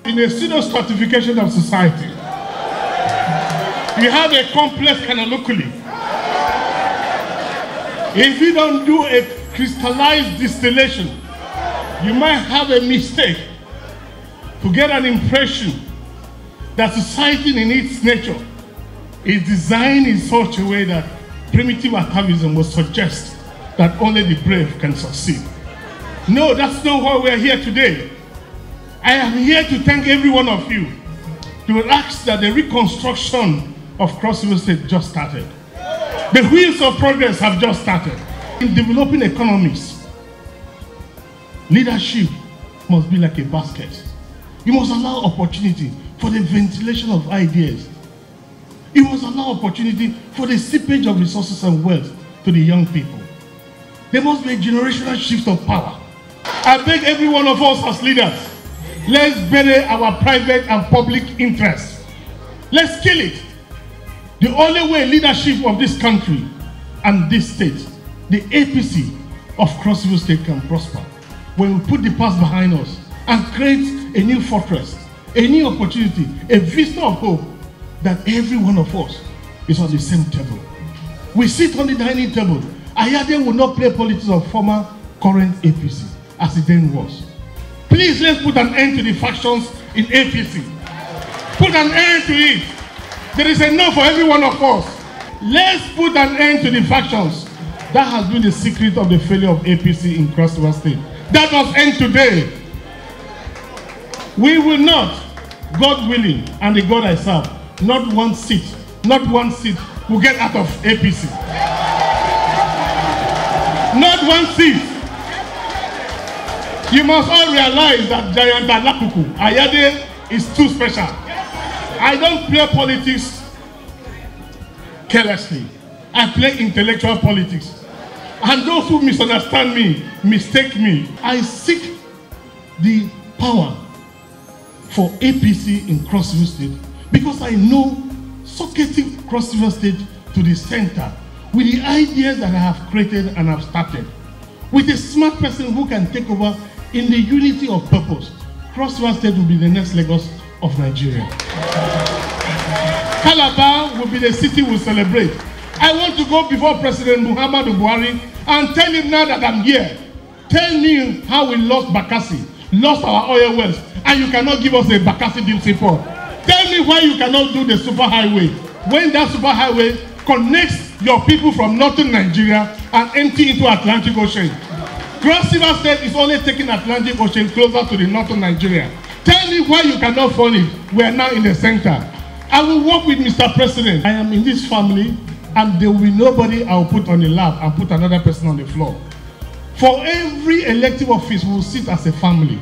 In a pseudo-stratification of society, you have a complex canonically. If you don't do a crystallized distillation, you might have a mistake to get an impression that society in its nature is designed in such a way that primitive atavism will suggest that only the brave can succeed. No, that's not why we're here today. I am here to thank every one of you, to ask that the reconstruction of Cross River State just started. The wheels of progress have just started. In developing economies, leadership must be like a basket. You must allow opportunity for the ventilation of ideas. You must allow opportunity for the seepage of resources and wealth to the young people. There must be a generational shift of power. I beg every one of us as leaders, let's bury our private and public interests. Let's kill it. The only way leadership of this country and this state, the APC of Cross River State, can prosper when we put the past behind us and create a new fortress, a new opportunity, a vista of hope that every one of us is on the same table. We sit on the dining table. Ayade will not play politics of former, current APC as it then was. Please, let's put an end to the factions in APC. Put an end to it. There is enough for every one of us. Let's put an end to the factions. That has been the secret of the failure of APC in Cross River State. That must end today. We will not, God willing, and the God I serve, not one seat will get out of APC. Not one seat. You must all realize that Giant Alakuku, Ayade, is too special. I don't play politics carelessly. I play intellectual politics. And those who misunderstand me, mistake me. I seek the power for APC in Cross River State because I know socketing Cross River State to the center with the ideas that I have created and have started, with a smart person who can take over in the unity of purpose, Cross River State will be the next Lagos of Nigeria. Calabar will be the city we'll celebrate. I want to go before President Muhammadu Buhari and tell him now that I'm here. Tell me how we lost Bakassi, lost our oil wells, and you cannot give us a Bakassi deep support. Tell me why you cannot do the superhighway when that superhighway connects your people from northern Nigeria and empty into Atlantic Ocean. Cross River State is only taking Atlantic Ocean closer to the northern Nigeria. Tell me why you cannot fund it. We are now in the center. I will work with Mr. President. I am in this family, and there will be nobody I will put on the lap and put another person on the floor. For every elective office, we will sit as a family.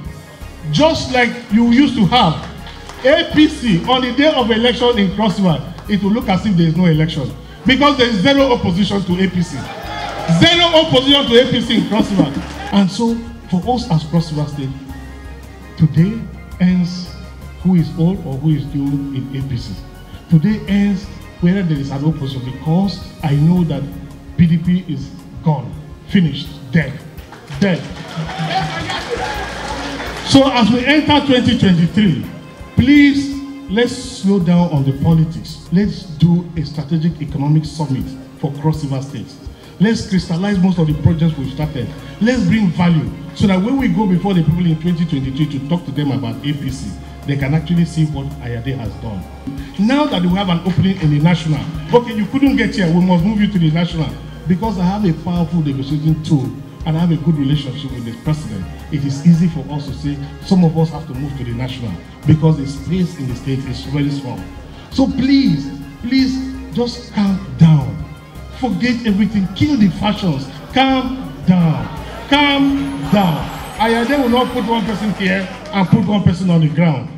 Just like you used to have APC on the day of election in Cross River, it will look as if there is no election. Because there is zero opposition to APC. Zero opposition to APC in Cross River. And so, for us as Cross River State, today ends who is old or who is new in APC. Today ends whether there is an opposition, because I know that PDP is gone, finished, dead. So as we enter 2023, please, let's slow down on the politics. Let's do a strategic economic summit for Cross River State. Let's crystallize most of the projects we've started. Let's bring value so that when we go before the people in 2023 to talk to them about APC, they can actually see what Ayade has done. Now that we have an opening in the national, okay, you couldn't get here, we must move you to the national. Because I have a powerful negotiating tool and I have a good relationship with the president, it is easy for us to say some of us have to move to the national because the space in the state is very small. So please, just calm down. Forget everything, kill the fashions, calm down. Ayade will not put one person here and put one person on the ground.